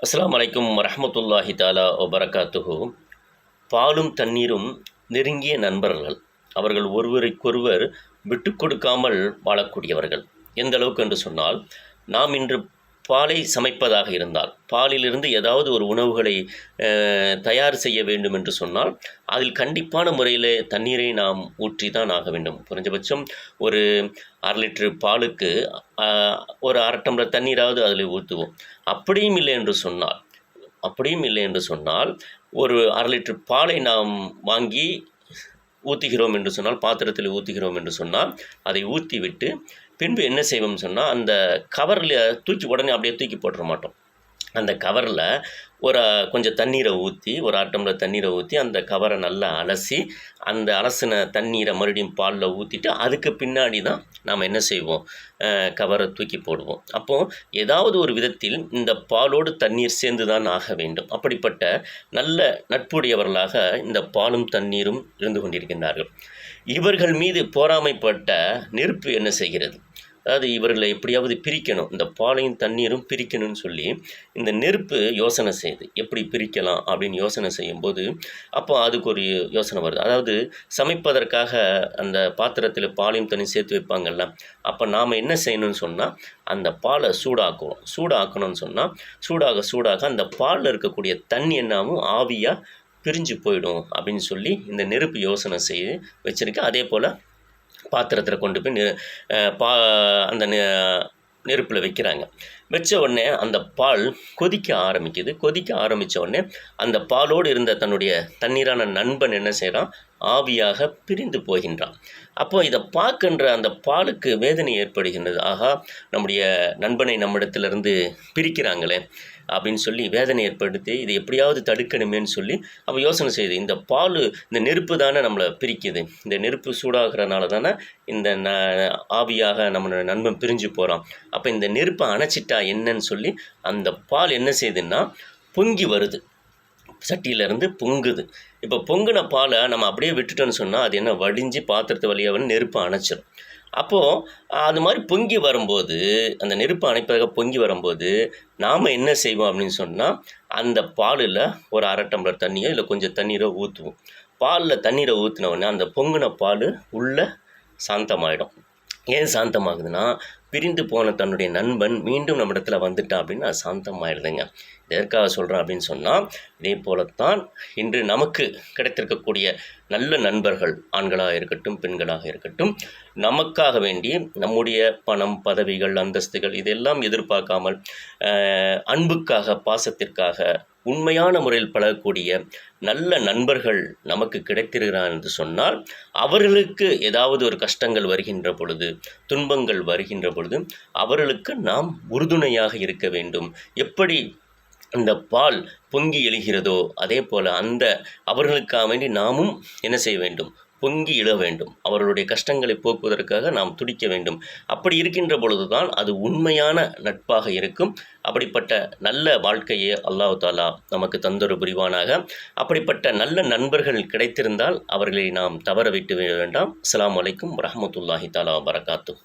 அஸ்ஸலாமு அலைக்கும் வரஹ்மத்துல்லாஹி தஆலா வபரகாத்துஹு. பாலும் தண்ணீரும் நெருங்கிய நண்பர்கள். அவர்கள் ஒருவருக்கொருவர் விட்டுக் கொடுக்காமல் வாழக்கூடியவர்கள். எந்த அளவுக்கு என்று சொன்னால், நாம் இன்று பாலை சமைப்பதாக இருந்தால், பாலிலிருந்து ஏதாவது ஒரு உணவுகளை தயார் செய்ய வேண்டும் என்று சொன்னால், அதில் கண்டிப்பான முறையிலே தண்ணீரை நாம் ஊற்றி தான் ஆக வேண்டும். குறைஞ்சபட்சம் ஒரு 1/2 லிட்டர் பாலுக்கு அ ஒரு 1/2 டம்ளர் தண்ணீராவது அதில் ஊற்றுவோம். அப்படியும் இல்லை என்று சொன்னால் ஒரு 1/2 லிட்டர் பாலை நாம் வாங்கி ஊற்றுகிறோம் என்று சொன்னால், பாத்திரத்தில் ஊற்றுகிறோம் என்று சொன்னால், அதை ஊற்றிவிட்டு பின்பு என்ன செய்வோம்னு சொன்னால், அந்த கவரில் உடனே அப்படியே தூக்கி போட்டுற மாட்டோம். அந்த கவரில் கொஞ்சம் தண்ணீரை ஊற்றி, ஒரு 1/2 டம்ளர் தண்ணீரை ஊற்றி, அந்த கவரை நல்லா அலசி, அந்த அலசின தண்ணீரை மறுபடியும் பாலில் ஊற்றிட்டு, அதுக்கு பின்னாடி தான் நாம் என்ன செய்வோம், கவரை தூக்கி போடுவோம். அப்போது ஏதாவது ஒரு விதத்தில் இந்த பாலோடு தண்ணீர் சேர்ந்து தான் ஆக வேண்டும். அப்படிப்பட்ட நல்ல நட்புடையவர்களாக இந்த பாலும் தண்ணீரும் இருந்து கொண்டிருக்கின்றார்கள். இவர்கள் மீது பொறாமைப்பட்ட நெருப்பு என்ன செய்கிறது? அதாவது இவர்களை எப்படியாவது பிரிக்கணும், இந்த பாலையும் தண்ணீரும் பிரிக்கணும்னு சொல்லி இந்த நெருப்பு யோசனை செய்யுது. எப்படி பிரிக்கலாம் அப்படின்னு யோசனை செய்யும்போது, அப்போ அதுக்கு ஒரு யோசனை வருது. அதாவது சமைப்பதற்காக அந்த பாத்திரத்தில் பாலையும் தண்ணி சேர்த்து வைப்பாங்கள்ல, அப்போ நாம் என்ன செய்யணும்னு சொன்னால், அந்த பாலை சூடாக்கணும்னு சொன்னால், சூடாக அந்த பாலில் இருக்கக்கூடிய தண்ணி என்னாகும், ஆவியாக பிரிஞ்சு போயிடும் அப்படின்னு சொல்லி இந்த நெருப்பு யோசனை செய்து வச்சுருக்கு. அதே போல் பாத்திரத்தில் கொண்டு போய் அந்த நெருப்பில் வைக்கிறாங்க. வச்ச உடனே அந்த பால் கொதிக்க ஆரம்பித்த உடனே அந்த பாலோடு இருந்த தன்னுடைய தண்ணீரான நண்பன் என்ன செய்கிறான், ஆவியாக பிரிந்து போகின்றான். அப்போது இதை பார்க்கின்ற அந்த பாலுக்கு வேதனை ஏற்படுகின்றது. ஆகா, நம்முடைய நண்பனை நம்மிடத்திலிருந்து பிரிக்கிறாங்களே அப்படின்னு சொல்லி வேதனை ஏற்படுத்தி, இதை எப்படியாவது தடுக்கணுமேன்னு சொல்லி அப்போ யோசனை செய்யுது. இந்த நெருப்பு தானே நம்மளை பிரிக்குது, இந்த நெருப்பு சூடாகிறனால தானே இந்த ஆவியாக நம்மளோட நண்பன் பிரிஞ்சு போகிறான். அப்போ இந்த நெருப்பை அணைச்சிட்டா என்னன்னு சொல்லி அந்த பால் என்ன செய்யுதுன்னா பொங்கி வருது, சட்டியிலேருந்து பொங்குது. இப்போ பொங்கின பாலை நம்ம அப்படியே விட்டுட்டோன்னு சொன்னால், அது என்ன வடிஞ்சு பாத்திரத்து வழியாக நெருப்பை அணைச்சிடும். அப்போது அது மாதிரி பொங்கி வரும்போது, அந்த நெருப்பு அணைப்பதாக பொங்கி வரும்போது நாம் என்ன செய்வோம் அப்படின்னு சொன்னால், அந்த பாலில் ஒரு 1/2 டம்ளர் தண்ணியோ இல்லை கொஞ்சம் தண்ணீரோ ஊற்றுவோம். பாலில் தண்ணீரை ஊற்றின உடனே அந்த பொங்கின பால் உள்ளே சாந்தமாயிடும். ஏன் சாந்தமாகுதுன்னா, பிரிந்து போன தன்னுடைய நண்பன் மீண்டும் நம்ம இடத்துல வந்துட்டான் அப்படின்னு அது சாந்தமாயிடுதுங்க. எதற்காக சொல்கிறேன் அப்படின்னு சொன்னால், இதே போலத்தான் இன்று நமக்கு கிடைத்திருக்கக்கூடிய நல்ல நண்பர்கள், ஆண்களாக இருக்கட்டும் பெண்களாக இருக்கட்டும், நமக்காக வேண்டி நம்முடைய பணம், பதவிகள், அந்தஸ்துகள் இதெல்லாம் எதிர்பார்க்காமல் அன்புக்காக, பாசத்திற்காக உண்மையான முறையில் பழகக்கூடிய நல்ல நண்பர்கள் நமக்கு கிடைத்திருக்கிறார் என்று சொன்னால், அவர்களுக்கு ஏதாவது ஒரு கஷ்டங்கள் வருகின்ற பொழுது, துன்பங்கள் வருகின்ற பொழுது அவர்களுக்கு நாம் உறுதுணையாக இருக்க வேண்டும். எப்படி இந்த பால் பொங்கி எழுகிறதோ அதே போல் அவர்களுக்காக வேண்டி நாமும் என்ன செய்ய வேண்டும், பொங்கி எழ வேண்டும். அவர்களுடைய கஷ்டங்களை போக்குவதற்காக நாம் துடிக்க வேண்டும். அப்படி இருக்கின்ற பொழுது தான் அது உண்மையான நட்பாக இருக்கும். அப்படிப்பட்ட நல்ல வாழ்க்கையை அல்லாஹ் தஆலா நமக்கு தந்தொரு புரிவானாக. அப்படிப்பட்ட நல்ல நண்பர்கள் கிடைத்திருந்தால் அவர்களை நாம் தவற விட்டு வேண்டாம். அஸ்ஸலாமு அலைக்கும் வரஹ்மத்துல்லாஹி தஆலா வபரகாத்துஹு.